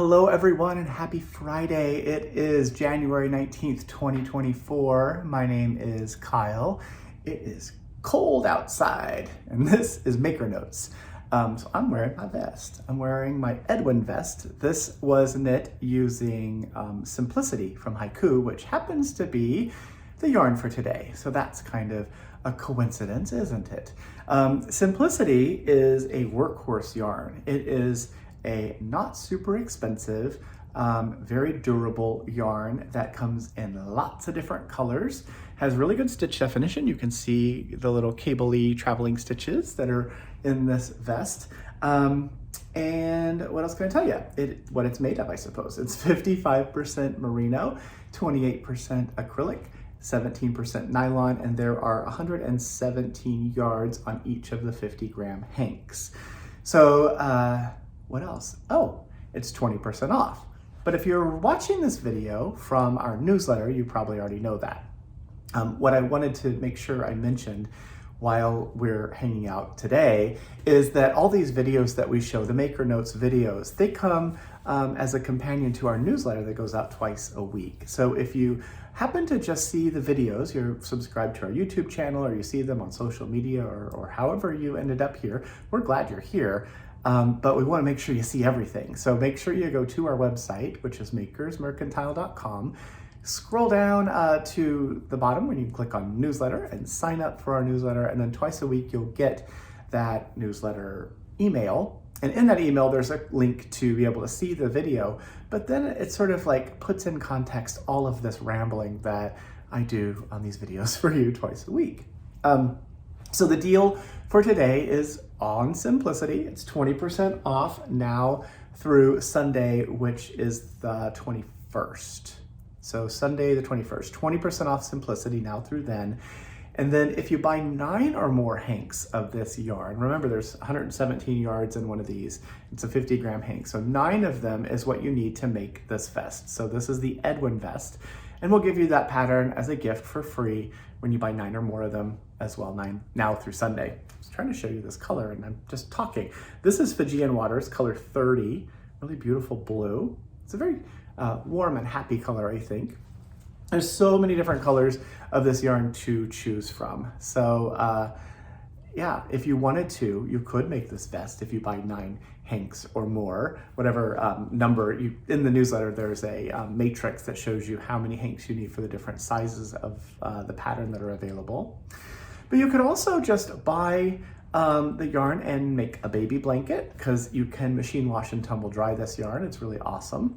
Hello everyone and happy Friday. It is January 19th, 2024. My name is Kyle. It is cold outside and this is Maker Notes. So I'm wearing my vest. I'm wearing my Edwin vest. This was knit using Simplicity from Haiku, which happens to be the yarn for today. So that's kind of a coincidence, isn't it? Simplicity is a workhorse yarn. It is a not super expensive, very durable yarn that comes in lots of different colors, has really good stitch definition. You can see the little cable-y traveling stitches that are in this vest. And what else can I tell you? What it's made of, I suppose. It's 55% merino, 28% acrylic, 17% nylon, and there are 117 yards on each of the 50-gram hanks. So, what else? Oh, it's 20% off. But if you're watching this video from our newsletter, you probably already know that. What I wanted to make sure I mentioned while we're hanging out today is that all these videos that we show, the Maker Notes videos, they come as a companion to our newsletter that goes out twice a week. So if you happen to just see the videos, you're subscribed to our YouTube channel, or you see them on social media, or however you ended up here, we're glad you're here. But we want to make sure you see everything. So make sure you go to our website, which is makersmercantile.com. Scroll down to the bottom when you click on newsletter and sign up for our newsletter. And then twice a week, you'll get that newsletter email. And in that email, there's a link to be able to see the video. But then it sort of like puts in context all of this rambling that I do on these videos for you twice a week. So the deal for today is on Simplicity. It's 20% off now through Sunday, which is the 21st. So Sunday the 21st, 20% off Simplicity now through then. And then if you buy 9 or more hanks of this yarn, remember there's 117 yards in one of these. It's a 50-gram hank. So 9 of them is what you need to make this vest. So this is the Edwin vest. And we'll give you that pattern as a gift for free when you buy 9 or more of them as well, 9 now through Sunday. I was trying to show you this color and I'm just talking. This is Fijian Waters, color 30, really beautiful blue. It's a very warm and happy color, I think. There's so many different colors of this yarn to choose from. So yeah, if you wanted to, you could make this vest if you buy 9 hanks or more, whatever number. In the newsletter, there's a matrix that shows you how many hanks you need for the different sizes of the pattern that are available. But you could also just buy the yarn and make a baby blanket, because you can machine wash and tumble dry this yarn. It's really awesome.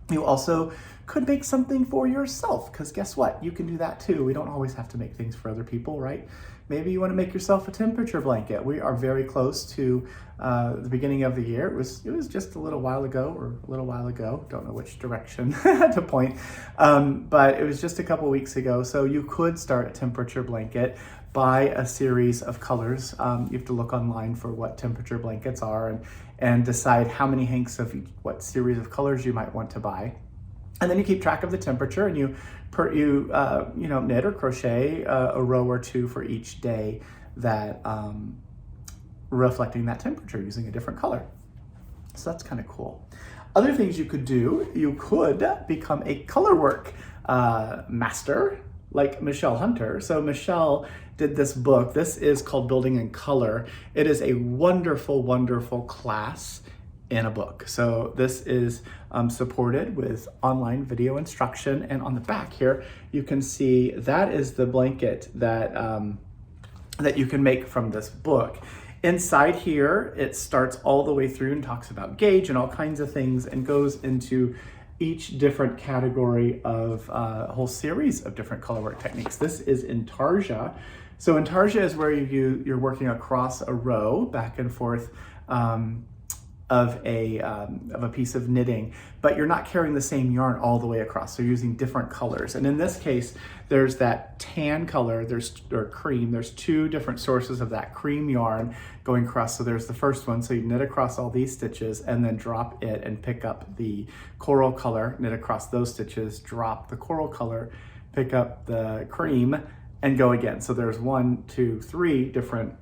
You also could make something for yourself, because guess what? You can do that too. We don't always have to make things for other people, right? Maybe you want to make yourself a temperature blanket. We are very close to the beginning of the year. It was just a little while ago, don't know which direction to point, but it was just a couple weeks ago. So you could start a temperature blanket, buy a series of colors. You have to look online for what temperature blankets are and decide how many hanks of what series of colors you might want to buy. And then you keep track of the temperature, and you knit or crochet a row or two for each day that reflecting that temperature using a different color. So that's kind of cool. Other things you could do, you could become a Colorwork master like Michelle Hunter. So Michelle did this book. This is called Building in Color. It is a wonderful, wonderful class in a book. So this is supported with online video instruction. And on the back here, you can see that is the blanket that, that you can make from this book. Inside here, it starts all the way through and talks about gauge and all kinds of things and goes into each different category of a whole series of different colorwork techniques. This is intarsia. So intarsia is where you're working across a row back and forth of a piece of knitting, but you're not carrying the same yarn all the way across. So you're using different colors. And in this case, there's that tan color, or cream. There's 2 different sources of that cream yarn going across. So there's the first one. So you knit across all these stitches and then drop it and pick up the coral color, knit across those stitches, drop the coral color, pick up the cream, and go again. So there's 1, 2, 3 different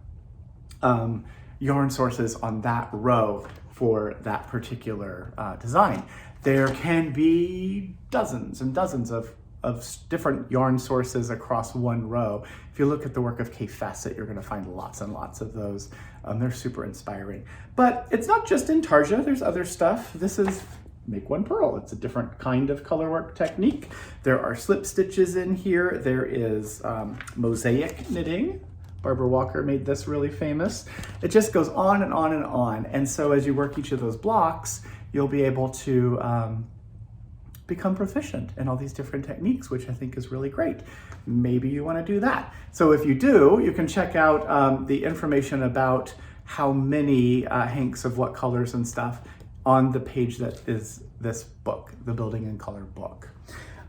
yarn sources on that row for that particular design. There can be dozens and dozens of different yarn sources across one row. If you look at the work of Kay Fassett, you're gonna find lots and lots of those. They're super inspiring. But it's not just intarsia, there's other stuff. This is Make One Purl. It's a different kind of colorwork technique. There are slip stitches in here. There is mosaic knitting. Barbara Walker made this really famous. It just goes on and on and on. And so as you work each of those blocks, you'll be able to become proficient in all these different techniques, which I think is really great. Maybe you want to do that. So if you do, you can check out the information about how many hanks of what colors and stuff on the page that is this book, the Building in Color book.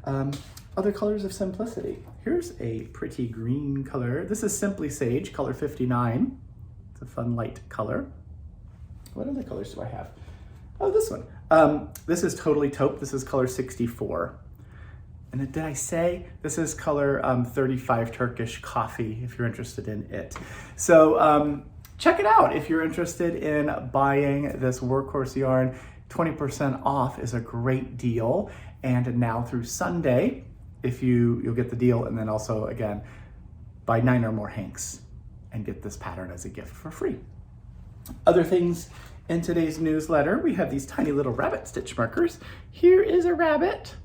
Other colors of simplicity. Here's a pretty green color. This is Simply Sage, color 59. It's a fun light color. What other colors do I have? Oh, this one. This is Totally Taupe. This is color 64. And did I say this is color 35 Turkish Coffee, if you're interested in it. So check it out if you're interested in buying this workhorse yarn. 20% off is a great deal. And now through Sunday, if you'll get the deal, and then also again, buy 9 or more hanks and get this pattern as a gift for free. Other things in today's newsletter, we have these tiny little rabbit stitch markers. Here is a rabbit.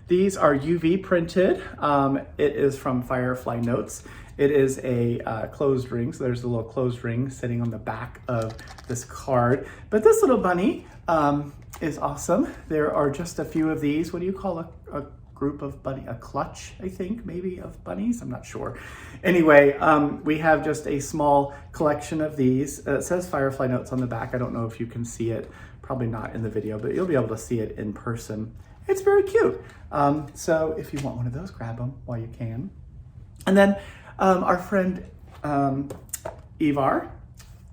These are UV printed. It is from Firefly Notes. It is a closed ring, so there's a little closed ring sitting on the back of this card. But this little bunny is awesome. There are just a few of these. What do you call a group of bunny? A clutch, I think, maybe, of bunnies? I'm not sure. Anyway, we have just a small collection of these. It says Firefly Notes on the back. I don't know if you can see it. Probably not in the video, but you'll be able to see it in person. It's very cute. So if you want one of those, grab them while you can. And then our friend Ivar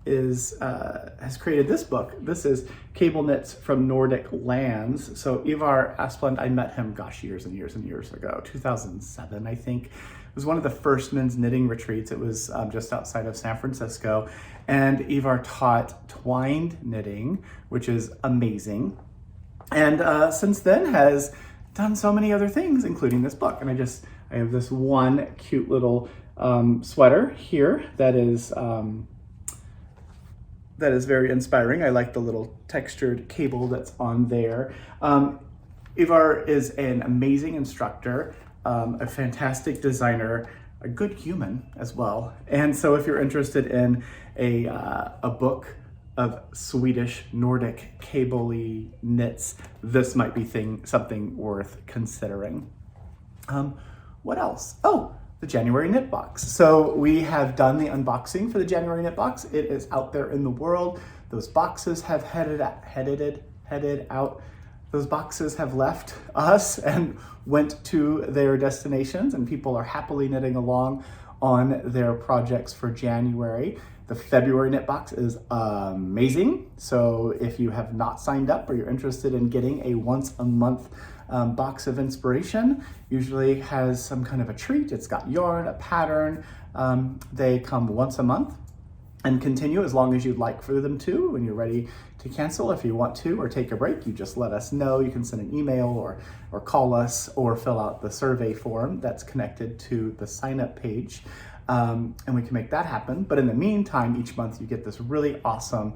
has created this book. This is Cable Knits from Nordic Lands. So Ivar Asplund, I met him, gosh, years and years and years ago, 2007, I think. It was one of the first men's knitting retreats. It was just outside of San Francisco. And Ivar taught twined knitting, which is amazing. And since then has done so many other things, including this book. And I have this one cute little sweater here that is very inspiring. I like the little textured cable that's on there. Ivar is an amazing instructor, a fantastic designer, a good human as well. And so if you're interested in a book of Swedish Nordic cable-y knits, this might be something worth considering. What else? Oh, the January knit box. So we have done the unboxing for the January knit box. It is out there in the world. Those boxes have headed out. Those boxes have left us and went to their destinations, and people are happily knitting along on their projects for January. The February knit box is amazing. So if you have not signed up or you're interested in getting a once a month box of inspiration, usually has some kind of a treat. It's got yarn, a pattern. They come once a month and continue as long as you'd like for them to. When you're ready to cancel, if you want to, or take a break, you just let us know. You can send an email or call us or fill out the survey form that's connected to the sign up page. And we can make that happen. But in the meantime, each month you get this really awesome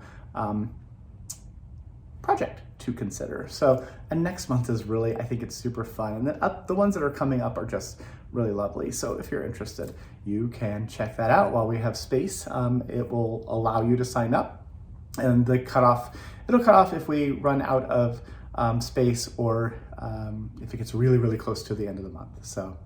project to consider. So, and next month is really, I think it's super fun. And then the ones that are coming up are just really lovely. So if you're interested, you can check that out while we have space. It will allow you to sign up, and it'll cut off if we run out of space, or if it gets really, really close to the end of the month. So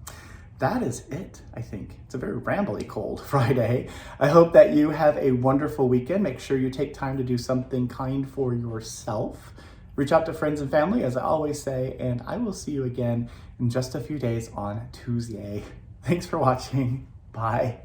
that is it, I think. It's a very rambly cold Friday. I hope that you have a wonderful weekend. Make sure you take time to do something kind for yourself. Reach out to friends and family, as I always say, and I will see you again in just a few days on Tuesday. Thanks for watching. Bye.